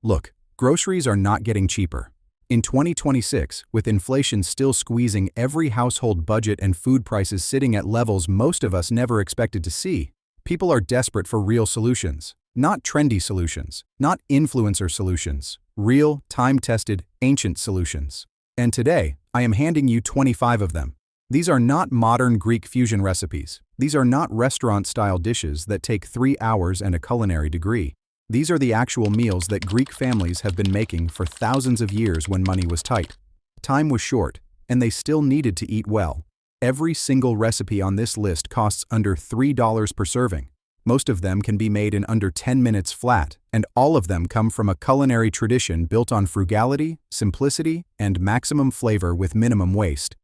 Look, groceries are not getting cheaper. In 2026, with inflation still squeezing every household budget and food prices sitting at levels most of us never expected to see, people are desperate for real solutions. Not trendy solutions, not influencer solutions, real, time-tested, ancient solutions. And today, I am handing you 25 of them. These are not modern Greek fusion recipes. These are not restaurant-style dishes that take 3 hours and a culinary degree. These are the actual meals that Greek families have been making for thousands of years when money was tight. Time was short, and they still needed to eat well. Every single recipe on this list costs under $3 per serving. Most of them can be made in under 10 minutes flat, and all of them come from a culinary tradition built on frugality, simplicity, and maximum flavor with minimum waste.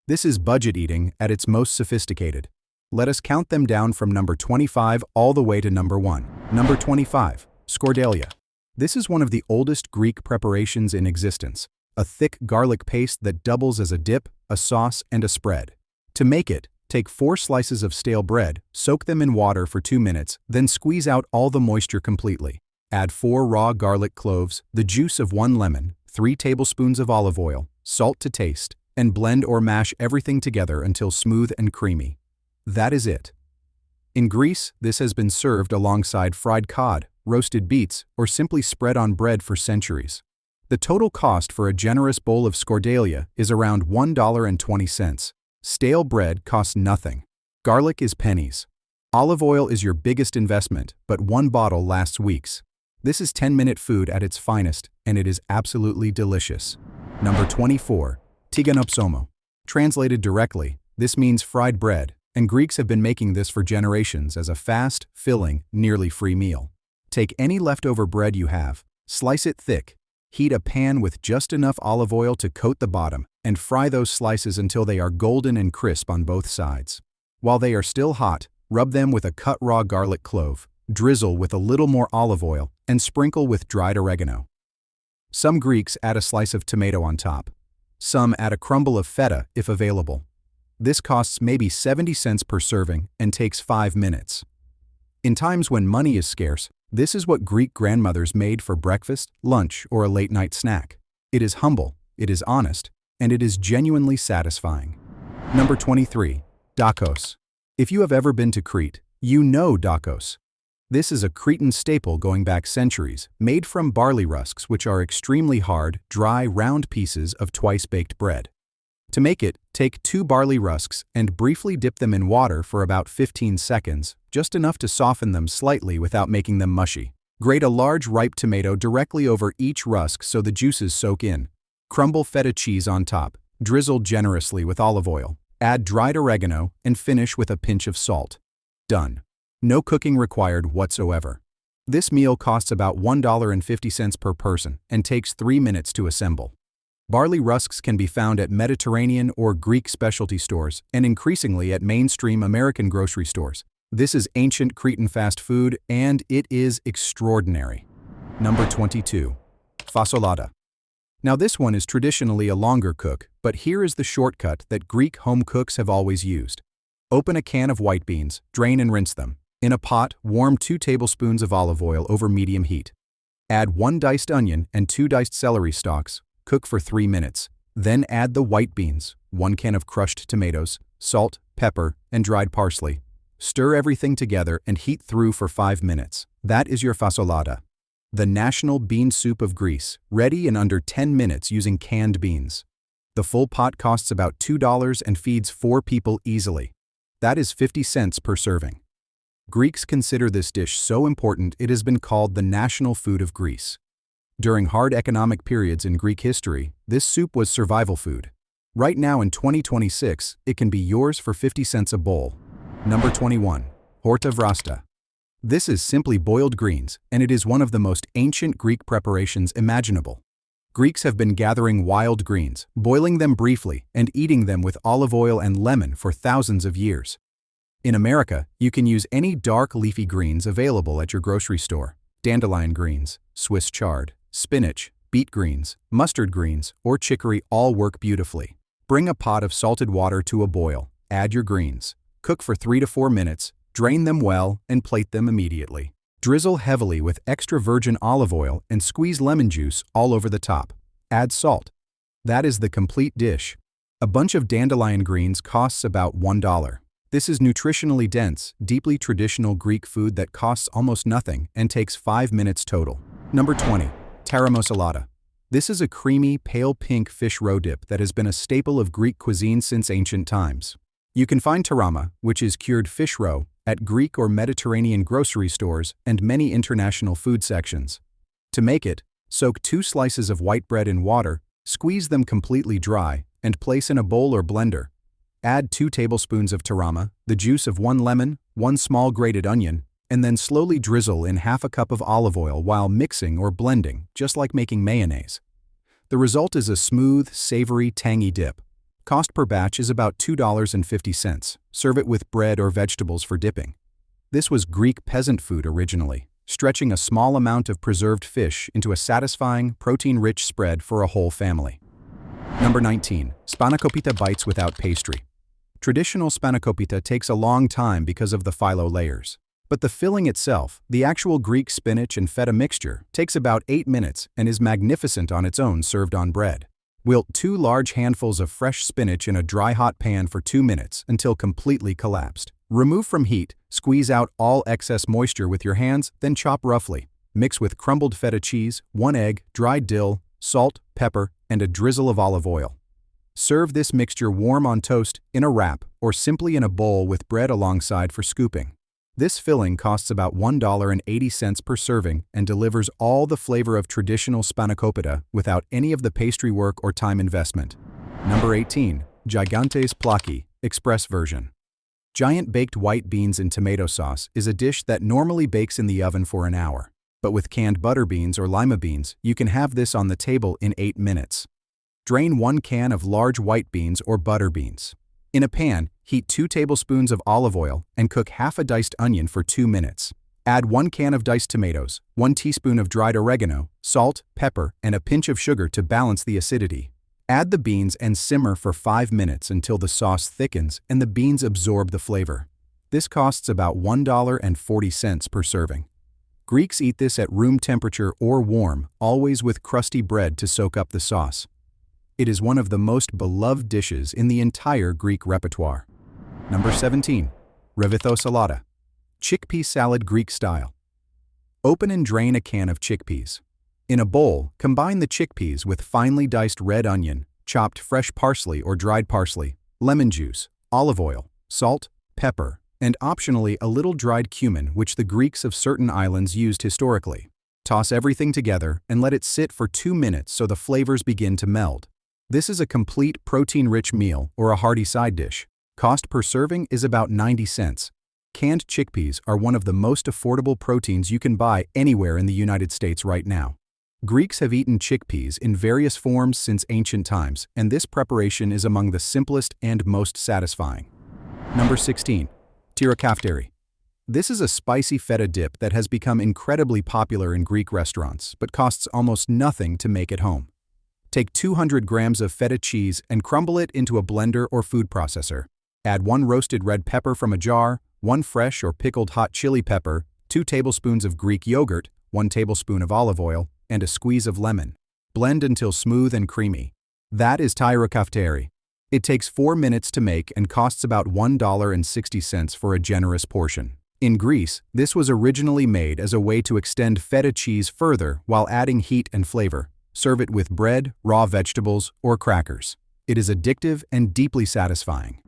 This is budget eating at its most sophisticated. Let us count them down from number 25 all the way to number 1. Number 25, skordalia. This is one of the oldest Greek preparations in existence, a thick garlic paste that doubles as a dip, a sauce, and a spread. To make it, take 4 slices of stale bread, soak them in water for 2 minutes, then squeeze out all the moisture completely. Add 4 raw garlic cloves, the juice of 1 lemon, 3 tablespoons of olive oil, salt to taste, and blend or mash everything together until smooth and creamy. That is it. In Greece, this has been served alongside fried cod, roasted beets, or simply spread on bread for centuries. The total cost for a generous bowl of skordalia is around $1.20. Stale bread costs nothing. Garlic is pennies. Olive oil is your biggest investment, but 1 bottle lasts weeks. This is 10-minute food at its finest, and it is absolutely delicious. Number 24, tiganopsomo. Translated directly, this means fried bread, and Greeks have been making this for generations as a fast, filling, nearly free meal. Take any leftover bread you have, slice it thick, heat a pan with just enough olive oil to coat the bottom, and fry those slices until they are golden and crisp on both sides. While they are still hot, rub them with a cut raw garlic clove, drizzle with a little more olive oil, and sprinkle with dried oregano. Some Greeks add a slice of tomato on top. Some add a crumble of feta if available. This costs maybe 70 cents per serving and takes 5 minutes. In times when money is scarce, this is what Greek grandmothers made for breakfast, lunch, or a late-night snack. It is humble, it is honest, and it is genuinely satisfying. Number 23, dakos. If you have ever been to Crete, you know dakos. This is a Cretan staple going back centuries, made from barley rusks, which are extremely hard, dry, round pieces of twice-baked bread. To make it, take 2 barley rusks and briefly dip them in water for about 15 seconds, just enough to soften them slightly without making them mushy. Grate a large ripe tomato directly over each rusk so the juices soak in. Crumble feta cheese on top, drizzle generously with olive oil, add dried oregano, and finish with a pinch of salt. Done. No cooking required whatsoever. This meal costs about $1.50 per person and takes 3 minutes to assemble. Barley rusks can be found at Mediterranean or Greek specialty stores and increasingly at mainstream American grocery stores. This is ancient Cretan fast food, and it is extraordinary. Number 22, fasolada. Now this one is traditionally a longer cook, but here is the shortcut that Greek home cooks have always used. Open a can of white beans, drain and rinse them. In a pot, warm 2 tablespoons of olive oil over medium heat. Add 1 diced onion and 2 diced celery stalks. Cook for 3 minutes. Then add the white beans, 1 can of crushed tomatoes, salt, pepper, and dried parsley. Stir everything together and heat through for 5 minutes. That is your fasolada. The national bean soup of Greece, ready in under 10 minutes using canned beans. The full pot costs about $2 and feeds 4 people easily. That is 50 cents per serving. Greeks consider this dish so important it has been called the national food of Greece. During hard economic periods in Greek history, this soup was survival food. Right now in 2026, it can be yours for 50 cents a bowl. Number 21, horta vrasta. This is simply boiled greens, and it is one of the most ancient Greek preparations imaginable. Greeks have been gathering wild greens, boiling them briefly, and eating them with olive oil and lemon for thousands of years. In America, you can use any dark leafy greens available at your grocery store. Dandelion greens, Swiss chard, spinach, beet greens, mustard greens, or chicory all work beautifully. Bring a pot of salted water to a boil, add your greens, cook for 3 to 4 minutes, drain them well, and plate them immediately. Drizzle heavily with extra virgin olive oil and squeeze lemon juice all over the top. Add salt. That is the complete dish. A bunch of dandelion greens costs about $1. This is nutritionally dense, deeply traditional Greek food that costs almost nothing and takes 5 minutes total. Number 20. Tarama salata. This is a creamy, pale pink fish roe dip that has been a staple of Greek cuisine since ancient times. You can find tarama, which is cured fish roe, at Greek or Mediterranean grocery stores and many international food sections. To make it, soak 2 slices of white bread in water, squeeze them completely dry, and place in a bowl or blender. Add 2 tablespoons of tarama, the juice of 1 lemon, 1 small grated onion, and then slowly drizzle in half a cup of olive oil while mixing or blending, just like making mayonnaise. The result is a smooth, savory, tangy dip. Cost per batch is about $2.50. Serve it with bread or vegetables for dipping. This was Greek peasant food originally, stretching a small amount of preserved fish into a satisfying, protein-rich spread for a whole family. Number 19. Spanakopita bites without pastry. Traditional spanakopita takes a long time because of the phyllo layers. But the filling itself, the actual Greek spinach and feta mixture, takes about 8 minutes and is magnificent on its own served on bread. Wilt 2 large handfuls of fresh spinach in a dry hot pan for 2 minutes until completely collapsed. Remove from heat, squeeze out all excess moisture with your hands, then chop roughly. Mix with crumbled feta cheese, 1 egg, dried dill, salt, pepper, and a drizzle of olive oil. Serve this mixture warm on toast, in a wrap, or simply in a bowl with bread alongside for scooping. This filling costs about $1.80 per serving and delivers all the flavor of traditional spanakopita without any of the pastry work or time investment. Number 18. Gigantes plaki, express version. Giant baked white beans in tomato sauce is a dish that normally bakes in the oven for an hour. But with canned butter beans or lima beans, you can have this on the table in 8 minutes. Drain 1 can of large white beans or butter beans. In a pan, heat 2 tablespoons of olive oil and cook half a diced onion for 2 minutes. Add 1 can of diced tomatoes, 1 teaspoon of dried oregano, salt, pepper, and a pinch of sugar to balance the acidity. Add the beans and simmer for 5 minutes until the sauce thickens and the beans absorb the flavor. This costs about $1.40 per serving. Greeks eat this at room temperature or warm, always with crusty bread to soak up the sauce. It is one of the most beloved dishes in the entire Greek repertoire. Number 17. Revithou salata. Chickpea salad Greek style. Open and drain a can of chickpeas. In a bowl, combine the chickpeas with finely diced red onion, chopped fresh parsley or dried parsley, lemon juice, olive oil, salt, pepper, and optionally a little dried cumin which the Greeks of certain islands used historically. Toss everything together and let it sit for 2 minutes so the flavors begin to meld. This is a complete protein-rich meal or a hearty side dish. Cost per serving is about 90 cents. Canned chickpeas are one of the most affordable proteins you can buy anywhere in the United States right now. Greeks have eaten chickpeas in various forms since ancient times, and this preparation is among the simplest and most satisfying. Number 16. Tyrakafteri. This is a spicy feta dip that has become incredibly popular in Greek restaurants, but costs almost nothing to make at home. Take 200 grams of feta cheese and crumble it into a blender or food processor. Add 1 roasted red pepper from a jar, 1 fresh or pickled hot chili pepper, 2 tablespoons of Greek yogurt, 1 tablespoon of olive oil, and a squeeze of lemon. Blend until smooth and creamy. That is tyrakafteri. It takes 4 minutes to make and costs about $1.60 for a generous portion. In Greece, this was originally made as a way to extend feta cheese further while adding heat and flavor. Serve it with bread, raw vegetables, or crackers. It is addictive and deeply satisfying.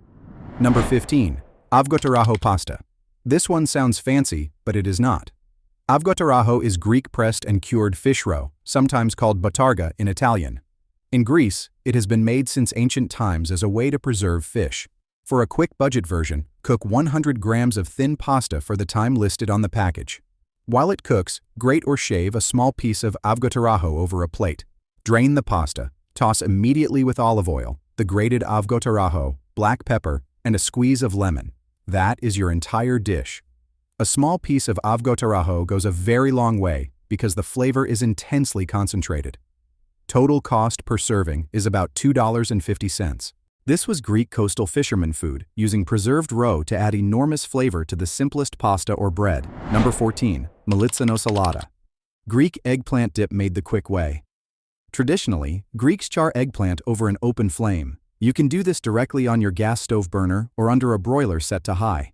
Number 15. Avgotaraho pasta. This one sounds fancy, but it is not. Avgotaraho is Greek-pressed and cured fish roe, sometimes called botarga in Italian. In Greece, it has been made since ancient times as a way to preserve fish. For a quick budget version, cook 100 grams of thin pasta for the time listed on the package. While it cooks, grate or shave a small piece of avgotaraho over a plate. Drain the pasta, toss immediately with olive oil, the grated avgotaraho, black pepper, and a squeeze of lemon. That is your entire dish. A small piece of avgotaraho goes a very long way because the flavor is intensely concentrated. Total cost per serving is about $2.50. This was Greek coastal fisherman food, using preserved roe to add enormous flavor to the simplest pasta or bread. Number 14. Melitza salata. Greek eggplant dip made the quick way. Traditionally, Greeks char eggplant over an open flame. You can do this directly on your gas stove burner or under a broiler set to high.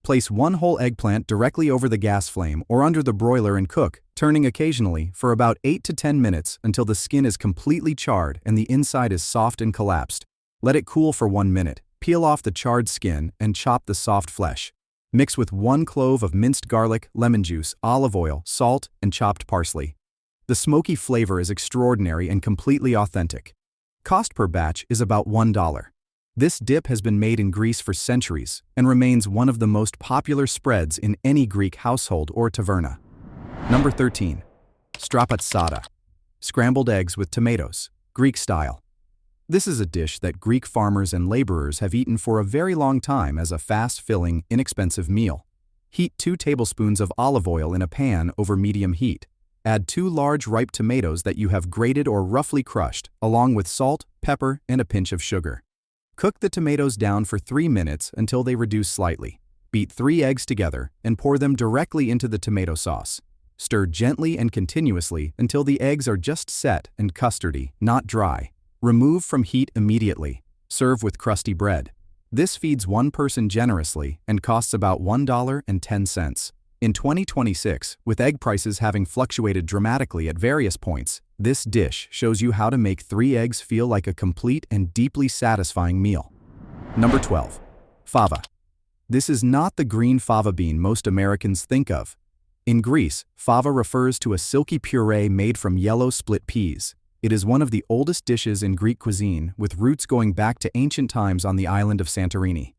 Place one whole eggplant directly over the gas flame or under the broiler and cook, turning occasionally, for about 8 to 10 minutes until the skin is completely charred and the inside is soft and collapsed. Let it cool for 1 minute, peel off the charred skin and chop the soft flesh. Mix with 1 clove of minced garlic, lemon juice, olive oil, salt, and chopped parsley. The smoky flavor is extraordinary and completely authentic. Cost per batch is about $1. This dip has been made in Greece for centuries and remains one of the most popular spreads in any Greek household or taverna. Number 13. Strapatsata. Scrambled eggs with tomatoes, Greek style. This is a dish that Greek farmers and laborers have eaten for a very long time as a fast-filling, inexpensive meal. Heat 2 tablespoons of olive oil in a pan over medium heat. Add 2 large ripe tomatoes that you have grated or roughly crushed, along with salt, pepper, and a pinch of sugar. Cook the tomatoes down for 3 minutes until they reduce slightly. Beat 3 eggs together and pour them directly into the tomato sauce. Stir gently and continuously until the eggs are just set and custardy, not dry. Remove from heat immediately. Serve with crusty bread. This feeds one person generously and costs about $1.10. In 2026, with egg prices having fluctuated dramatically at various points, this dish shows you how to make 3 eggs feel like a complete and deeply satisfying meal. Number 12. Fava. This is not the green fava bean most Americans think of. In Greece, fava refers to a silky puree made from yellow split peas. It is one of the oldest dishes in Greek cuisine, with roots going back to ancient times on the island of Santorini.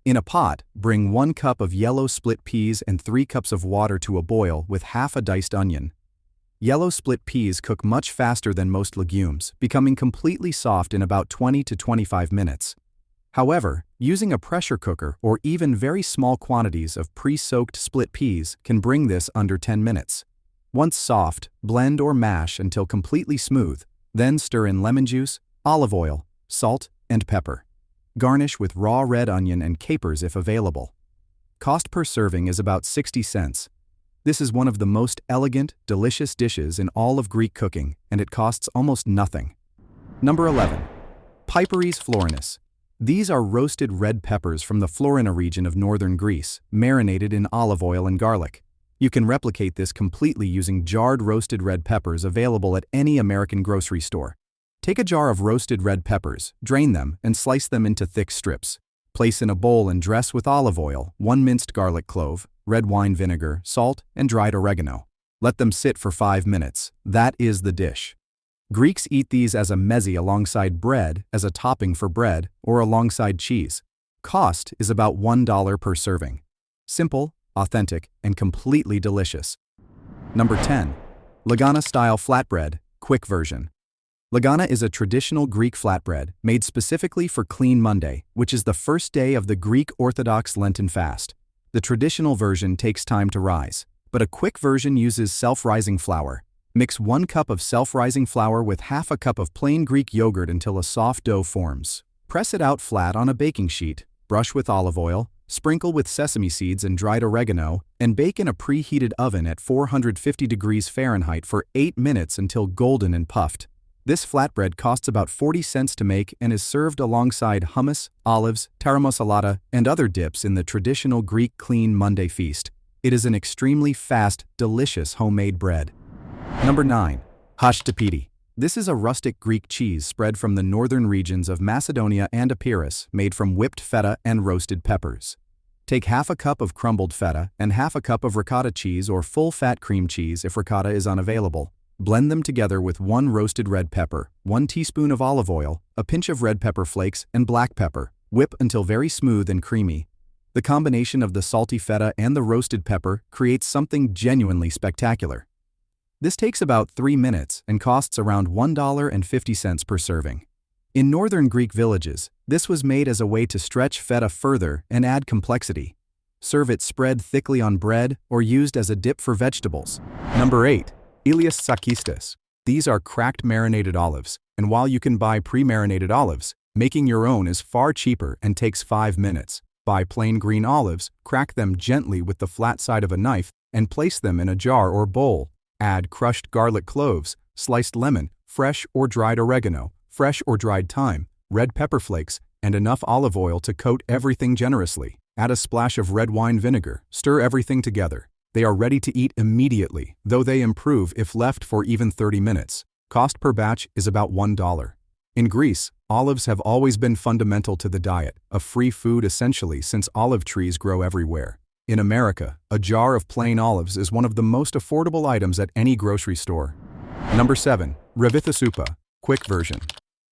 In a pot, bring 1 cup of yellow split peas and 3 cups of water to a boil with half a diced onion. Yellow split peas cook much faster than most legumes, becoming completely soft in about 20 to 25 minutes. However, using a pressure cooker or even very small quantities of pre-soaked split peas can bring this under 10 minutes. Once soft, blend or mash until completely smooth, then stir in lemon juice, olive oil, salt, and pepper. Garnish with raw red onion and capers if available. Cost per serving is about 60 cents. This is one of the most elegant, delicious dishes in all of Greek cooking, and it costs almost nothing. Number 11. Piperes florinus. These are roasted red peppers from the Florina region of northern Greece, marinated in olive oil and garlic. You can replicate this completely using jarred roasted red peppers available at any American grocery store. Take a jar of roasted red peppers, drain them, and slice them into thick strips. Place in a bowl and dress with olive oil, 1 minced garlic clove, red wine vinegar, salt, and dried oregano. Let them sit for 5 minutes. That is the dish. Greeks eat these as a meze alongside bread, as a topping for bread, or alongside cheese. Cost is about $1 per serving. Simple, authentic, and completely delicious. Number 10. Lagana-style flatbread, quick version. Lagana is a traditional Greek flatbread made specifically for Clean Monday, which is the first day of the Greek Orthodox Lenten fast. The traditional version takes time to rise, but a quick version uses self-rising flour. Mix 1 cup of self-rising flour with half a cup of plain Greek yogurt until a soft dough forms. Press it out flat on a baking sheet, brush with olive oil, sprinkle with sesame seeds and dried oregano, and bake in a preheated oven at 450 degrees Fahrenheit for 8 minutes until golden and puffed. This flatbread costs about 40 cents to make and is served alongside hummus, olives, taramasalata, and other dips in the traditional Greek Clean Monday feast. It is an extremely fast, delicious homemade bread. Number 9. Hashtapeti. This is a rustic Greek cheese spread from the northern regions of Macedonia and Epirus, made from whipped feta and roasted peppers. Take half a cup of crumbled feta and half a cup of ricotta cheese or full-fat cream cheese if ricotta is unavailable. Blend them together with 1 roasted red pepper, 1 teaspoon of olive oil, a pinch of red pepper flakes, and black pepper. Whip until very smooth and creamy. The combination of the salty feta and the roasted pepper creates something genuinely spectacular. This takes about 3 minutes and costs around $1.50 per serving. In northern Greek villages, this was made as a way to stretch feta further and add complexity. Serve it spread thickly on bread or used as a dip for vegetables. Number 8. Ilias Sakistas. These are cracked marinated olives, and while you can buy pre-marinated olives, Making your own is far cheaper and takes 5 minutes. Buy plain green olives, crack them gently with the flat side of a knife, and place them in a jar or bowl. Add crushed garlic cloves, sliced lemon, fresh or dried oregano, fresh or dried thyme, red pepper flakes, and enough olive oil to coat everything generously. Add a splash of red wine vinegar, stir everything together. They are ready to eat immediately, though they improve if left for even 30 minutes. Cost per batch is about $1. In Greece, olives have always been fundamental to the diet, a free food essentially since olive trees grow everywhere. In America, a jar of plain olives is one of the most affordable items at any grocery store. Number 7. Revitha Soupa, quick version.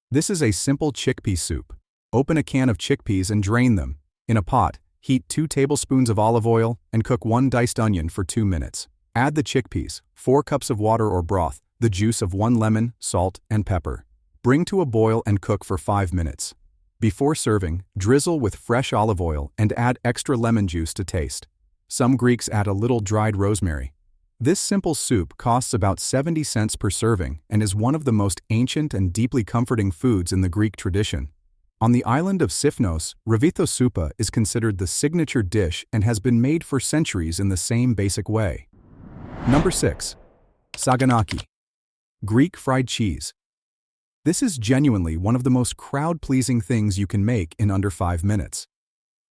This is a simple chickpea soup. Open a can of chickpeas and drain them. In a pot, heat 2 tablespoons of olive oil and cook 1 diced onion for 2 minutes. Add the chickpeas, 4 cups of water or broth, the juice of 1 lemon, salt, and pepper. Bring to a boil and cook for 5 minutes. Before serving, drizzle with fresh olive oil and add extra lemon juice to taste. Some Greeks add a little dried rosemary. This simple soup costs about 70 cents per serving and is one of the most ancient and deeply comforting foods in the Greek tradition. On the island of Sifnos, Revitha Soupa is considered the signature dish and has been made for centuries in the same basic way. Number 6. Saganaki, Greek fried cheese. This is genuinely one of the most crowd-pleasing things you can make in under 5 minutes.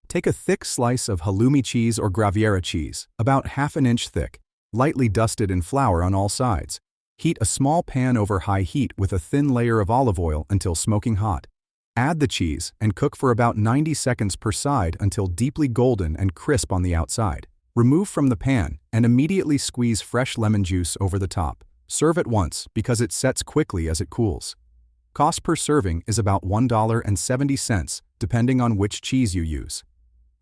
Take a thick slice of halloumi cheese or Graviera cheese, about ½ inch thick, lightly dusted in flour on all sides. Heat a small pan over high heat with a thin layer of olive oil until smoking hot. Add the cheese and cook for about 90 seconds per side until deeply golden and crisp on the outside. Remove from the pan and immediately squeeze fresh lemon juice over the top. Serve at once because it sets quickly as it cools. Cost per serving is about $1.70, depending on which cheese you use.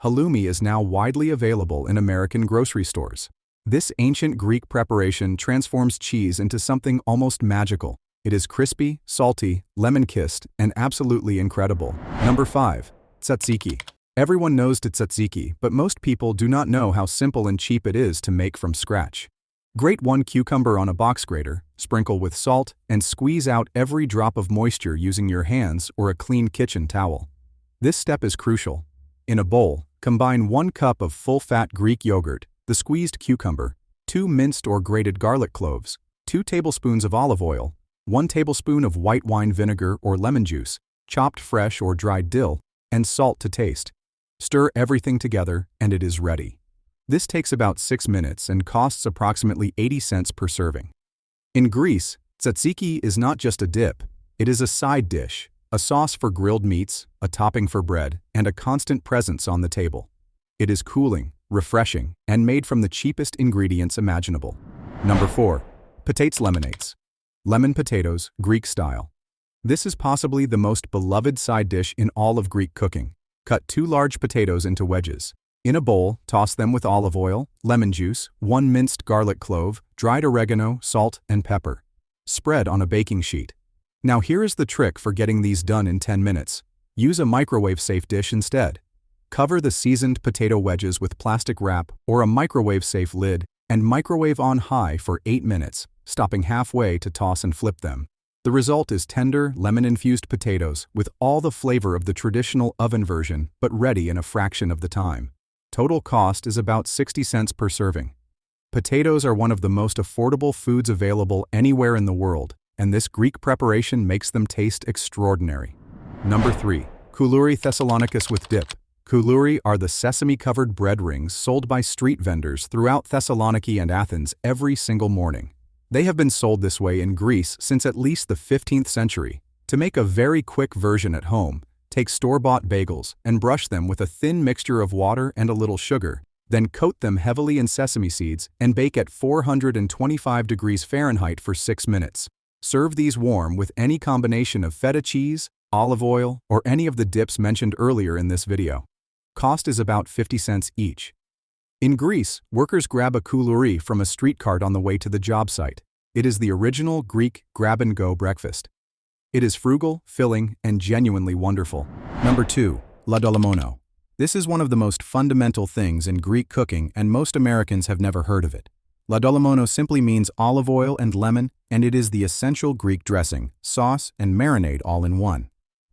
Halloumi is now widely available in American grocery stores. This ancient Greek preparation transforms cheese into something almost magical. It is crispy, salty, lemon-kissed, and absolutely incredible. Number 5. Tzatziki. Everyone knows tzatziki, but most people do not know how simple and cheap it is to make from scratch. Grate 1 cucumber on a box grater, sprinkle with salt, and squeeze out every drop of moisture using your hands or a clean kitchen towel. This step is crucial. In a bowl, combine 1 cup of full-fat Greek yogurt, the squeezed cucumber, 2 minced or grated garlic cloves, 2 tablespoons of olive oil, 1 tablespoon of white wine vinegar or lemon juice, chopped fresh or dried dill, and salt to taste. Stir everything together and it is ready. This takes about 6 minutes and costs approximately 80 cents per serving. In Greece, tzatziki is not just a dip, it is a side dish, a sauce for grilled meats, a topping for bread, and a constant presence on the table. It is cooling, refreshing, and made from the cheapest ingredients imaginable. Number 4. Patates lemonades. Lemon potatoes, Greek style. This is possibly the most beloved side dish in all of Greek cooking. Cut 2 large potatoes into wedges. In a bowl, toss them with olive oil, lemon juice, 1 minced garlic clove, dried oregano, salt, and pepper. Spread on a baking sheet. Now here is the trick for getting these done in 10 minutes. Use a microwave-safe dish instead. Cover the seasoned potato wedges with plastic wrap or a microwave-safe lid and microwave on high for 8 minutes, stopping halfway to toss and flip them. The result is tender, lemon-infused potatoes with all the flavor of the traditional oven version, but ready in a fraction of the time. Total cost is about 60 cents per serving. Potatoes are one of the most affordable foods available anywhere in the world, and this Greek preparation makes them taste extraordinary. Number 3. Koulouri Thessalonicus with dip. Koulouri are the sesame-covered bread rings sold by street vendors throughout Thessaloniki and Athens every single morning. They have been sold this way in Greece since at least the 15th century. To make a very quick version at home, take store-bought bagels and brush them with a thin mixture of water and a little sugar, then coat them heavily in sesame seeds and bake at 425 degrees Fahrenheit for 6 minutes. Serve these warm with any combination of feta cheese, olive oil, or any of the dips mentioned earlier in this video. Cost is about 50 cents each. In Greece, workers grab a koulouri from a street cart on the way to the job site. It is the original Greek grab-and-go breakfast. It is frugal, filling, and genuinely wonderful. Number 2. Ladolimono. This is one of the most fundamental things in Greek cooking and most Americans have never heard of it. Ladolimono simply means olive oil and lemon, and it is the essential Greek dressing, sauce, and marinade all in one.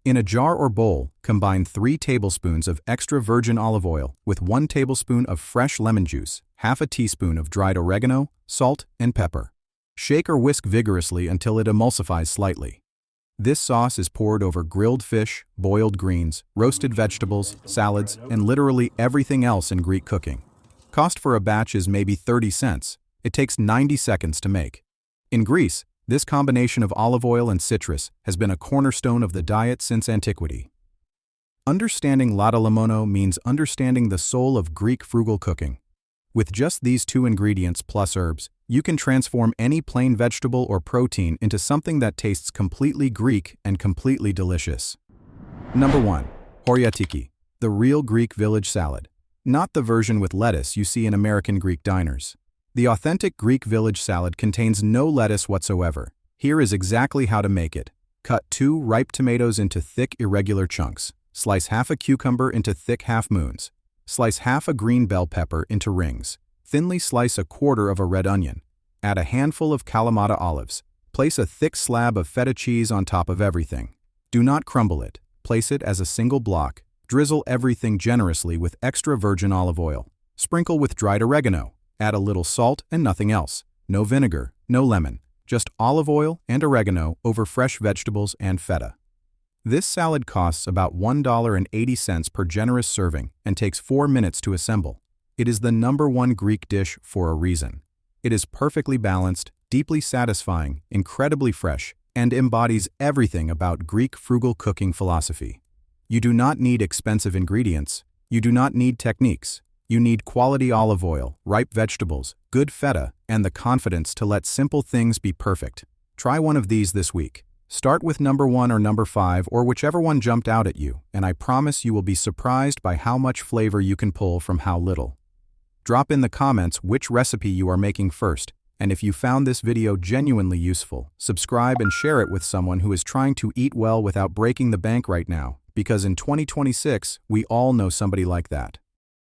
In a jar or bowl, combine 3 tablespoons of extra virgin olive oil with 1 tablespoon of fresh lemon juice, half a teaspoon of dried oregano, salt, and pepper. Shake or whisk vigorously until it emulsifies slightly. This sauce is poured over grilled fish, boiled greens, roasted vegetables, salads, and literally everything else in Greek cooking. Cost for a batch is maybe 30 cents. It takes 90 seconds to make. In Greece, this combination of olive oil and citrus has been a cornerstone of the diet since antiquity. Understanding Latalimono means understanding the soul of Greek frugal cooking. With just these 2 ingredients plus herbs, you can transform any plain vegetable or protein into something that tastes completely Greek and completely delicious. Number 1. Horiatiki, the real Greek village salad. Not the version with lettuce you see in American Greek diners. The authentic Greek village salad contains no lettuce whatsoever. Here is exactly how to make it. Cut 2 ripe tomatoes into thick, irregular chunks. Slice half a cucumber into thick half moons. Slice half a green bell pepper into rings. Thinly slice a quarter of a red onion. Add a handful of Kalamata olives. Place a thick slab of feta cheese on top of everything. Do not crumble it. Place it as a single block. Drizzle everything generously with extra virgin olive oil. Sprinkle with dried oregano. Add a little salt and nothing else. No vinegar, no lemon. Just olive oil and oregano over fresh vegetables and feta. This salad costs about $1.80 per generous serving and takes 4 minutes to assemble. It is the #1 Greek dish for a reason. It is perfectly balanced, deeply satisfying, incredibly fresh, and embodies everything about Greek frugal cooking philosophy. You do not need expensive ingredients. You do not need techniques. You need quality olive oil, ripe vegetables, good feta, and the confidence to let simple things be perfect. Try one of these this week. Start with number 1 or number 5 or whichever one jumped out at you, and I promise you will be surprised by how much flavor you can pull from how little. Drop in the comments which recipe you are making first, and if you found this video genuinely useful, subscribe and share it with someone who is trying to eat well without breaking the bank right now, because in 2026, we all know somebody like that.